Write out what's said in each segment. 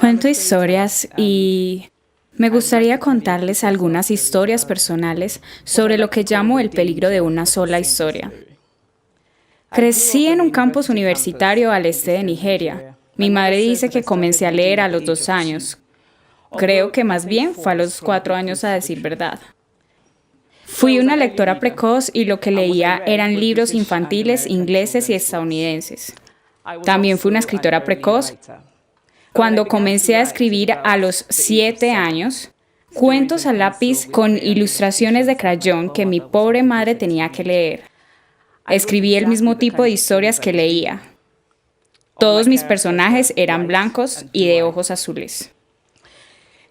Cuento historias y me gustaría contarles algunas historias personales sobre lo que llamo el peligro de una sola historia. Crecí en un campus universitario al este de Nigeria. Mi madre dice que comencé a leer a los 2 años. Creo que más bien fue a los 4 años a decir verdad. Fui una lectora precoz y lo que leía eran libros infantiles ingleses y estadounidenses. También fui una escritora precoz. Cuando comencé a escribir a los 7 años, cuentos a lápiz con ilustraciones de crayón que mi pobre madre tenía que leer. Escribí el mismo tipo de historias que leía. Todos mis personajes eran blancos y de ojos azules,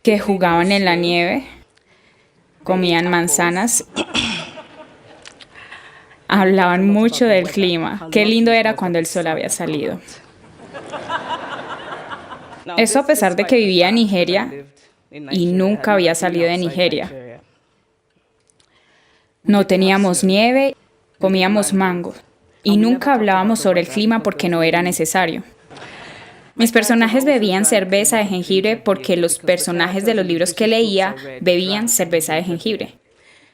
que jugaban en la nieve, comían manzanas, hablaban mucho del clima. Qué lindo era cuando el sol había salido. Eso a pesar de que vivía en Nigeria y nunca había salido de Nigeria. No teníamos nieve, comíamos mango y nunca hablábamos sobre el clima porque no era necesario. Mis personajes bebían cerveza de jengibre porque los personajes de los libros que leía bebían cerveza de jengibre.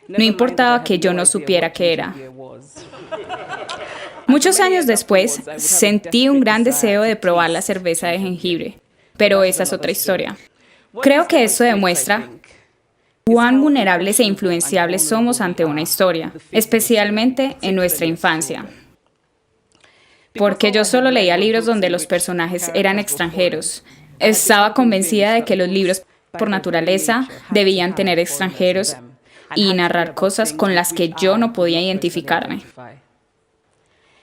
No importaba que yo no supiera qué era. Muchos años después, sentí un gran deseo de probar la cerveza de jengibre, pero esa es otra historia. Creo que esto demuestra cuán vulnerables e influenciables somos ante una historia, especialmente en nuestra infancia. Porque yo solo leía libros donde los personajes eran extranjeros. Estaba convencida de que los libros, por naturaleza, debían tener extranjeros y narrar cosas con las que yo no podía identificarme.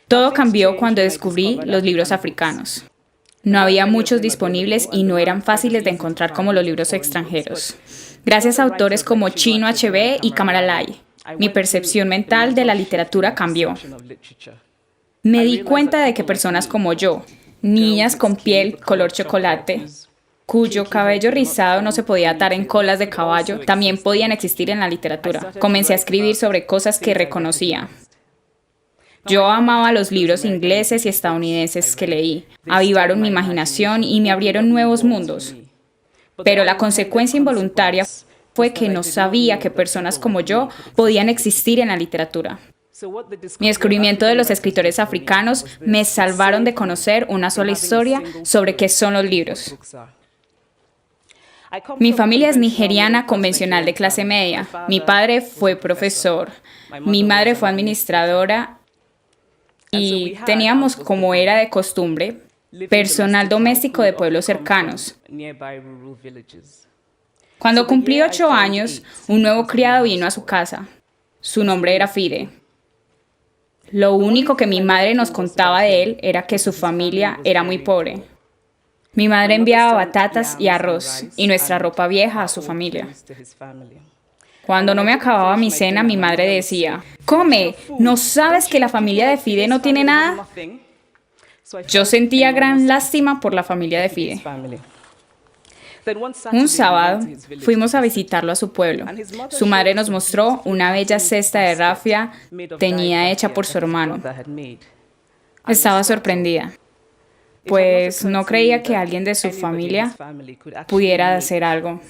Todo cambió cuando descubrí los libros africanos. No había muchos disponibles y no eran fáciles de encontrar como los libros extranjeros. Gracias a autores como Chinua Achebe y Kamara Lai, mi percepción mental de la literatura cambió. Me di cuenta de que personas como yo, niñas con piel color chocolate, cuyo cabello rizado no se podía atar en colas de caballo, también podían existir en la literatura. Comencé a escribir sobre cosas que reconocía. Yo amaba los libros ingleses y estadounidenses que leí. Avivaron mi imaginación y me abrieron nuevos mundos. Pero la consecuencia involuntaria fue que no sabía que personas como yo podían existir en la literatura. Mi descubrimiento de los escritores africanos me salvaron de conocer una sola historia sobre qué son los libros. Mi familia es nigeriana convencional de clase media. Mi padre fue profesor, mi madre fue administradora y teníamos, como era de costumbre, personal doméstico de pueblos cercanos. Cuando cumplí 8 años, un nuevo criado vino a su casa. Su nombre era Fide. Lo único que mi madre nos contaba de él era que su familia era muy pobre. Mi madre enviaba batatas y arroz y nuestra ropa vieja a su familia. Cuando no me acababa mi cena, mi madre decía, «¡Come! ¿No sabes que la familia de Fide no tiene nada?» Yo sentía gran lástima por la familia de Fide. Un sábado fuimos a visitarlo a su pueblo. Su madre nos mostró una bella cesta de rafia teñida hecha por su hermano. Estaba sorprendida, pues no creía que alguien de su familia pudiera hacer algo.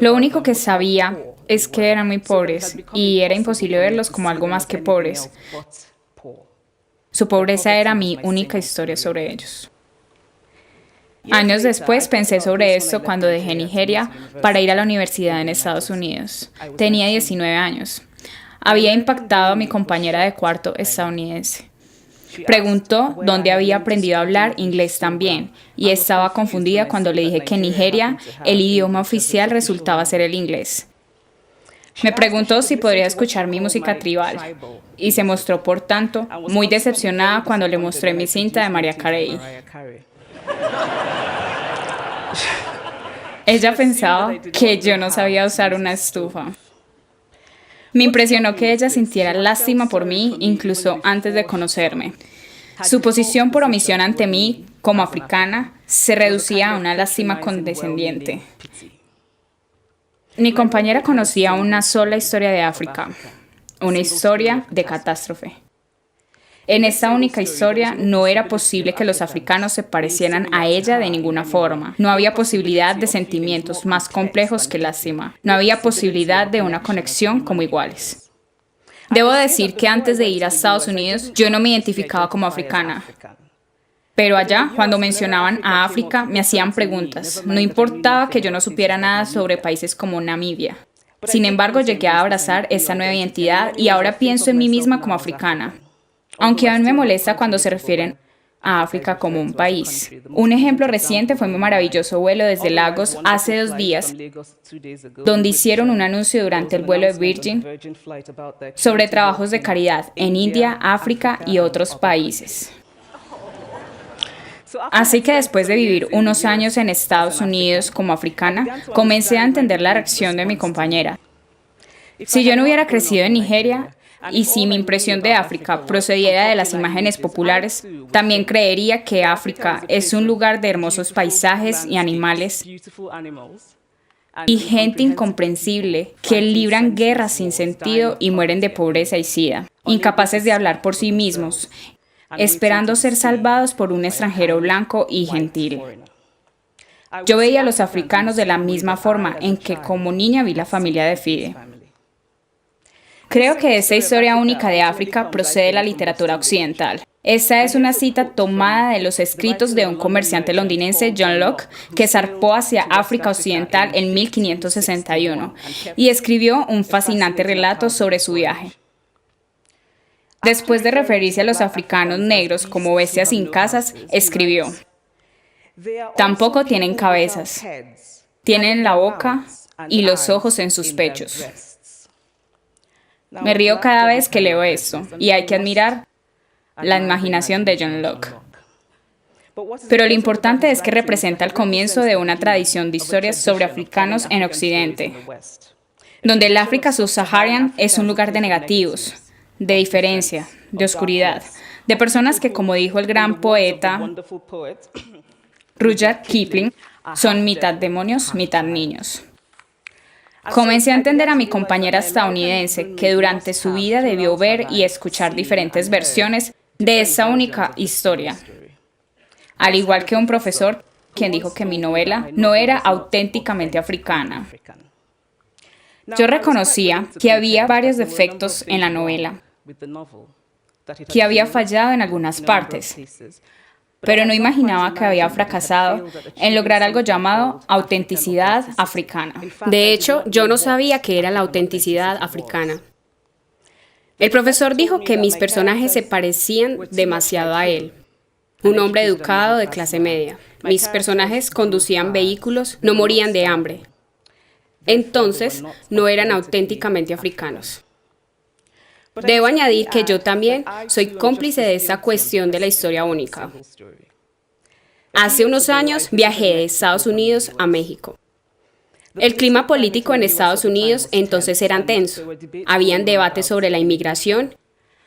Lo único que sabía es que eran muy pobres y era imposible verlos como algo más que pobres. Su pobreza era mi única historia sobre ellos. Años después pensé sobre esto cuando dejé Nigeria para ir a la universidad en Estados Unidos. Tenía 19 años. Había impactado a mi compañera de cuarto estadounidense. Preguntó dónde había aprendido a hablar inglés también y estaba confundida cuando le dije que en Nigeria el idioma oficial resultaba ser el inglés. Me preguntó si podría escuchar mi música tribal y se mostró, por tanto, muy decepcionada cuando le mostré mi cinta de Mariah Carey. Ella pensaba que yo no sabía usar una estufa. Me impresionó que ella sintiera lástima por mí incluso antes de conocerme. Su posición por omisión ante mí, como africana, se reducía a una lástima condescendiente. Mi compañera conocía una sola historia de África, una historia de catástrofe. En esta única historia no era posible que los africanos se parecieran a ella de ninguna forma. No había posibilidad de sentimientos más complejos que lástima. No había posibilidad de una conexión como iguales. Debo decir que antes de ir a Estados Unidos, yo no me identificaba como africana. Pero allá, cuando mencionaban a África, me hacían preguntas. No importaba que yo no supiera nada sobre países como Namibia. Sin embargo, llegué a abrazar esta nueva identidad y ahora pienso en mí misma como africana. Aunque aún me molesta cuando se refieren a África como un país. Un ejemplo reciente fue mi maravilloso vuelo desde Lagos hace 2 días, donde hicieron un anuncio durante el vuelo de Virgin sobre trabajos de caridad en India, África y otros países. Así que después de vivir unos años en Estados Unidos como africana, comencé a entender la reacción de mi compañera. Si yo no hubiera crecido en Nigeria, y si mi impresión de África procediera de las imágenes populares, también creería que África es un lugar de hermosos paisajes y animales y gente incomprensible que libran guerras sin sentido y mueren de pobreza y sida, incapaces de hablar por sí mismos, esperando ser salvados por un extranjero blanco y gentil. Yo veía a los africanos de la misma forma en que como niña vi la familia de Fide. Creo que esa historia única de África procede de la literatura occidental. Esta es una cita tomada de los escritos de un comerciante londinense, John Locke, que zarpó hacia África Occidental en 1561 y escribió un fascinante relato sobre su viaje. Después de referirse a los africanos negros como bestias sin casas, escribió: tampoco tienen cabezas, tienen la boca y los ojos en sus pechos. Me río cada vez que leo esto, y hay que admirar la imaginación de John Locke. Pero lo importante es que representa el comienzo de una tradición de historias sobre africanos en Occidente, donde el África subsahariana es un lugar de negativos, de diferencia, de oscuridad, de personas que, como dijo el gran poeta Rudyard Kipling, son mitad demonios, mitad niños. Comencé a entender a mi compañera estadounidense que durante su vida debió ver y escuchar diferentes versiones de esa única historia. Al igual que un profesor quien dijo que mi novela no era auténticamente africana. Yo reconocía que había varios defectos en la novela, que había fallado en algunas partes, pero no imaginaba que había fracasado en lograr algo llamado autenticidad africana. De hecho, yo no sabía qué era la autenticidad africana. El profesor dijo que mis personajes se parecían demasiado a él, un hombre educado de clase media. Mis personajes conducían vehículos, no morían de hambre. Entonces, no eran auténticamente africanos. Debo añadir que yo también soy cómplice de esa cuestión de la historia única. Hace unos años viajé de Estados Unidos a México. El clima político en Estados Unidos entonces era tenso. Habían debates sobre la inmigración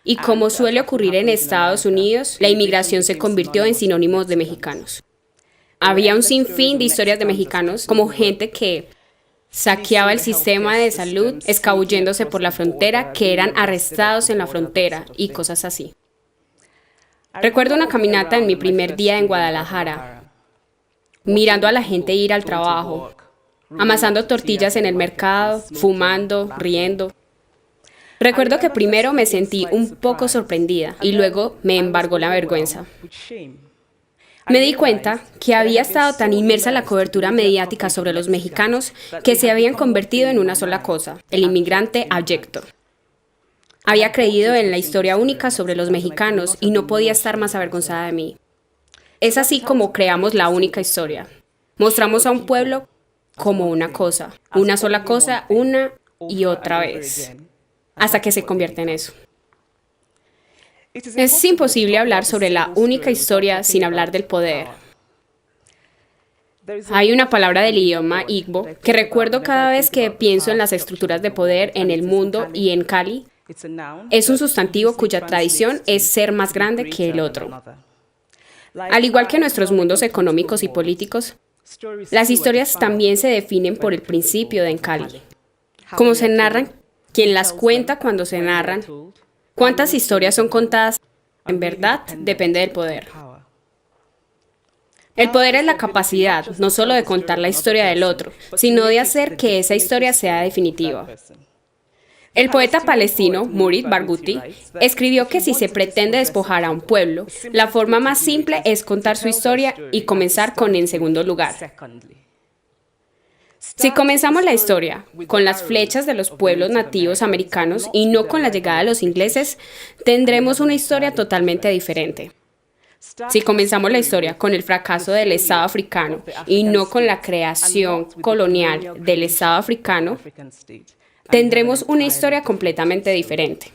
y, como suele ocurrir en Estados Unidos, la inmigración se convirtió en sinónimos de mexicanos. Había un sinfín de historias de mexicanos, como gente que saqueaba el sistema de salud, escabulléndose por la frontera, que eran arrestados en la frontera y cosas así. Recuerdo una caminata en mi primer día en Guadalajara, mirando a la gente ir al trabajo, amasando tortillas en el mercado, fumando, riendo. Recuerdo que primero me sentí un poco sorprendida y luego me embargó la vergüenza. Me di cuenta que había estado tan inmersa en la cobertura mediática sobre los mexicanos que se habían convertido en una sola cosa: el inmigrante abyecto. Había creído en la historia única sobre los mexicanos y no podía estar más avergonzada de mí. Es así como creamos la única historia. Mostramos a un pueblo como una cosa, una sola cosa, una y otra vez, hasta que se convierte en eso. Es imposible hablar sobre la única historia sin hablar del poder. Hay una palabra del idioma Igbo que recuerdo cada vez que pienso en las estructuras de poder en el mundo y en Cali. Es un sustantivo cuya tradición es ser más grande que el otro. Al igual que nuestros mundos económicos y políticos, las historias también se definen por el principio de Encali. Cómo se narran, quién las cuenta cuando se narran, cuántas historias son contadas en verdad, depende del poder. El poder es la capacidad, no solo de contar la historia del otro, sino de hacer que esa historia sea definitiva. El poeta palestino Mourid Barghouti escribió que si se pretende despojar a un pueblo, la forma más simple es contar su historia y comenzar con en segundo lugar. Si comenzamos la historia con las flechas de los pueblos nativos americanos y no con la llegada de los ingleses, tendremos una historia totalmente diferente. Si comenzamos la historia con el fracaso del Estado africano y no con la creación colonial del Estado africano, tendremos una historia completamente diferente.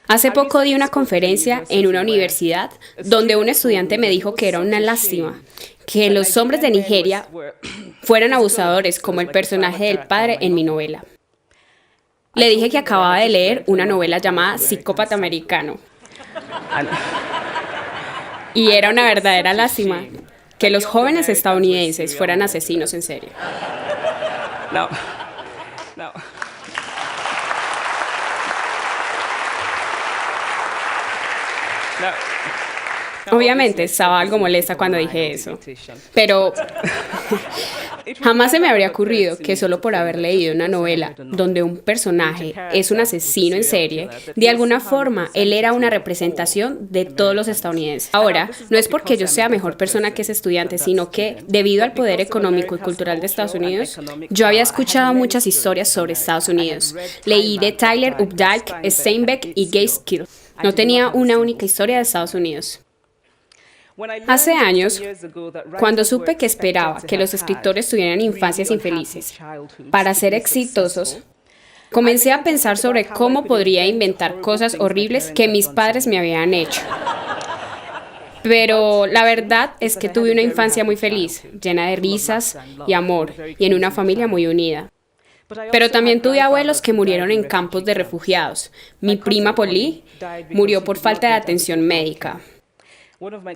Hace poco di una conferencia en una universidad donde un estudiante me dijo que era una lástima que los hombres de Nigeria fueran abusadores como el personaje del padre en mi novela. Le dije que acababa de leer una novela llamada Psicópata Americano. Y era una verdadera lástima que los jóvenes estadounidenses fueran asesinos en serie. No. Obviamente estaba algo molesta cuando dije eso, pero jamás se me habría ocurrido que solo por haber leído una novela donde un personaje es un asesino en serie, de alguna forma él era una representación de todos los estadounidenses. Ahora, no es porque yo sea mejor persona que ese estudiante, sino que, debido al poder económico y cultural de Estados Unidos, yo había escuchado muchas historias sobre Estados Unidos. Leí de Tyler Updike, Steinbeck y Gaitskell. No tenía una única historia de Estados Unidos. Hace años, cuando supe que esperaba que los escritores tuvieran infancias infelices para ser exitosos, comencé a pensar sobre cómo podría inventar cosas horribles que mis padres me habían hecho. Pero la verdad es que tuve una infancia muy feliz, llena de risas y amor, y en una familia muy unida. Pero también tuve abuelos que murieron en campos de refugiados. Mi prima Polly murió por falta de atención médica.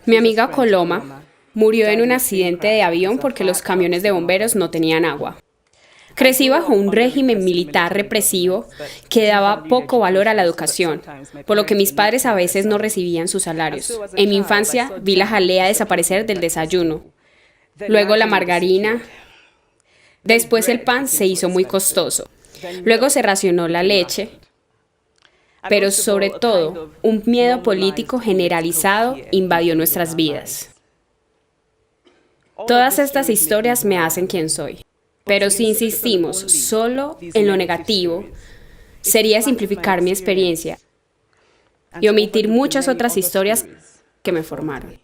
Mi amiga Coloma murió en un accidente de avión porque los camiones de bomberos no tenían agua. Crecí bajo un régimen militar represivo que daba poco valor a la educación, por lo que mis padres a veces no recibían sus salarios. En mi infancia vi la jalea desaparecer del desayuno, luego la margarina, después el pan se hizo muy costoso, luego se racionó la leche, pero sobre todo, un miedo político generalizado invadió nuestras vidas. Todas estas historias me hacen quien soy, pero si insistimos solo en lo negativo, sería simplificar mi experiencia y omitir muchas otras historias que me formaron.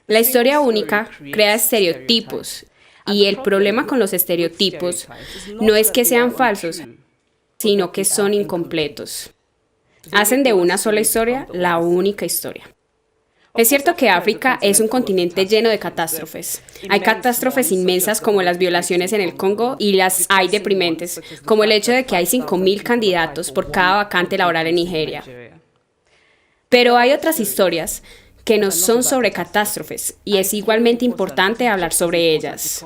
La historia única crea estereotipos, y el problema con los estereotipos no es que sean falsos, sino que son incompletos. Hacen de una sola historia la única historia. Es cierto que África es un continente lleno de catástrofes. Hay catástrofes inmensas como las violaciones en el Congo y las hay deprimentes, como el hecho de que hay 5.000 candidatos por cada vacante laboral en Nigeria. Pero hay otras historias que no son sobre catástrofes y es igualmente importante hablar sobre ellas.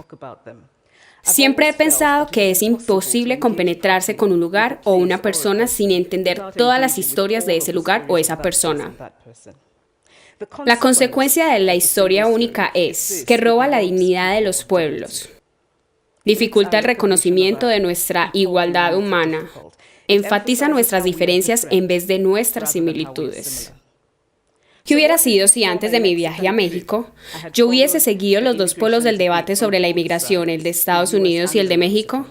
Siempre he pensado que es imposible compenetrarse con un lugar o una persona sin entender todas las historias de ese lugar o esa persona. La consecuencia de la historia única es que roba la dignidad de los pueblos, dificulta el reconocimiento de nuestra igualdad humana, enfatiza nuestras diferencias en vez de nuestras similitudes. ¿Qué hubiera sido si antes de mi viaje a México yo hubiese seguido los dos polos del debate sobre la inmigración, el de Estados Unidos y el de México?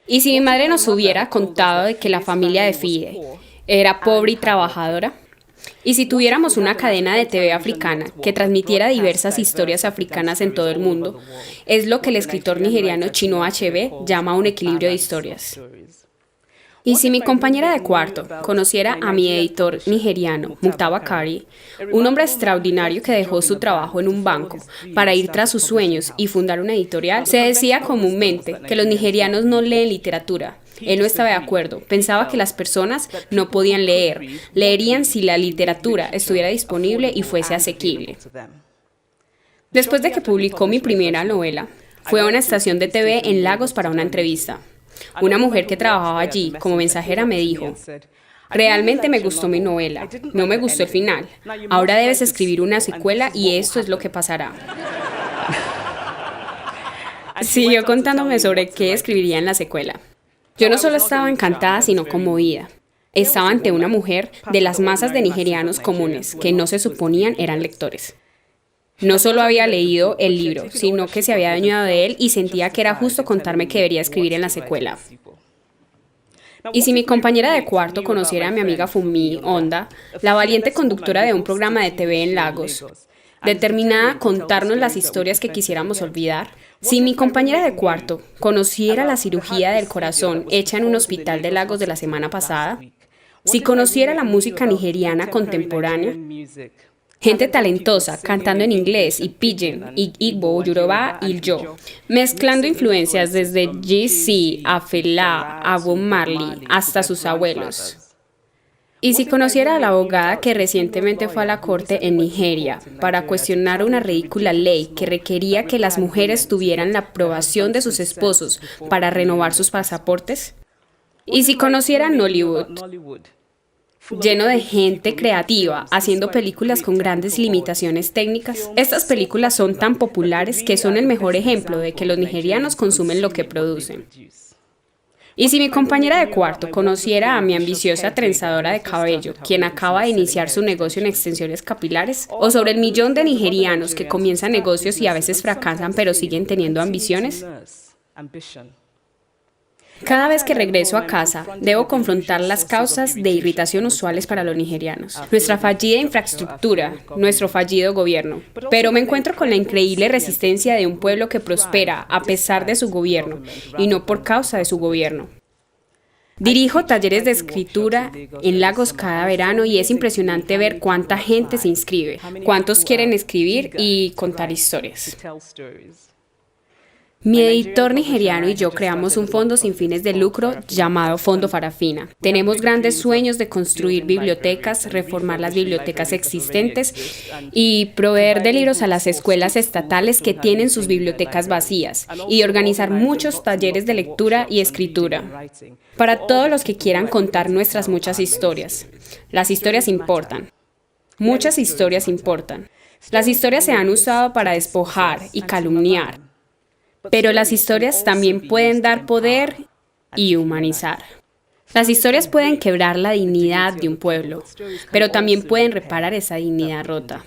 ¿Y si mi madre nos hubiera contado de que la familia de Fide era pobre y trabajadora? ¿Y si tuviéramos una cadena de TV africana que transmitiera diversas historias africanas en todo el mundo? Es lo que el escritor nigeriano Chinua Achebe llama un equilibrio de historias. Y si mi compañera de cuarto conociera a mi editor nigeriano, Muktaba Kari, un hombre extraordinario que dejó su trabajo en un banco para ir tras sus sueños y fundar una editorial, se decía comúnmente que los nigerianos no leen literatura. Él no estaba de acuerdo, pensaba que las personas no podían leer, leerían si la literatura estuviera disponible y fuese asequible. Después de que publicó mi primera novela, fue a una estación de TV en Lagos para una entrevista. Una mujer que trabajaba allí como mensajera me dijo: Realmente me gustó mi novela, no me gustó el final. Ahora debes escribir una secuela y esto es lo que pasará. Siguió contándome sobre qué escribiría en la secuela. Yo no solo estaba encantada, sino conmovida. Estaba ante una mujer de las masas de nigerianos comunes que no se suponían eran lectores. No solo había leído el libro, sino que se había adueñado de él y sentía que era justo contarme que debería escribir en la secuela. Y si mi compañera de cuarto conociera a mi amiga Funmi Onda, la valiente conductora de un programa de TV en Lagos, determinada a contarnos las historias que quisiéramos olvidar, si mi compañera de cuarto conociera la cirugía del corazón hecha en un hospital de Lagos de la semana pasada, si conociera la música nigeriana contemporánea, gente talentosa cantando en inglés y pidgin, y Igbo, Yoruba y yo, mezclando influencias desde Jay-Z a Fela, a Bob Marley, hasta sus abuelos. Y si conociera a la abogada que recientemente fue a la corte en Nigeria para cuestionar una ridícula ley que requería que las mujeres tuvieran la aprobación de sus esposos para renovar sus pasaportes. Y si conociera a Nollywood, lleno de gente creativa, haciendo películas con grandes limitaciones técnicas. Estas películas son tan populares que son el mejor ejemplo de que los nigerianos consumen lo que producen. Y si mi compañera de cuarto conociera a mi ambiciosa trenzadora de cabello, quien acaba de iniciar su negocio en extensiones capilares, o sobre el millón de nigerianos que comienzan negocios y a veces fracasan pero siguen teniendo ambiciones. Cada vez que regreso a casa, debo confrontar las causas de irritación usuales para los nigerianos. Nuestra fallida infraestructura, nuestro fallido gobierno. Pero me encuentro con la increíble resistencia de un pueblo que prospera a pesar de su gobierno y no por causa de su gobierno. Dirijo talleres de escritura en Lagos cada verano y es impresionante ver cuánta gente se inscribe, cuántos quieren escribir y contar historias. Mi editor nigeriano y yo creamos un fondo sin fines de lucro llamado Fondo Farafina. Tenemos grandes sueños de construir bibliotecas, reformar las bibliotecas existentes y proveer de libros a las escuelas estatales que tienen sus bibliotecas vacías y de organizar muchos talleres de lectura y escritura para todos los que quieran contar nuestras muchas historias. Las historias importan. Muchas historias importan. Las historias se han usado para despojar y calumniar. Pero las historias también pueden dar poder y humanizar. Las historias pueden quebrar la dignidad de un pueblo, pero también pueden reparar esa dignidad rota.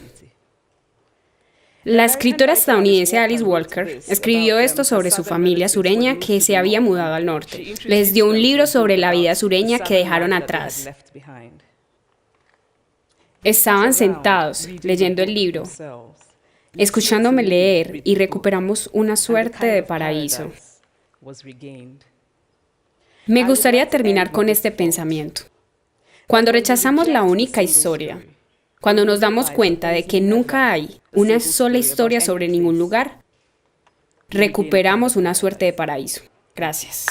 La escritora estadounidense Alice Walker escribió esto sobre su familia sureña que se había mudado al norte. Les dio un libro sobre la vida sureña que dejaron atrás. Estaban sentados leyendo el libro, escuchándome leer y recuperamos una suerte de paraíso. Me gustaría terminar con este pensamiento. Cuando rechazamos la única historia, cuando nos damos cuenta de que nunca hay una sola historia sobre ningún lugar, recuperamos una suerte de paraíso. Gracias.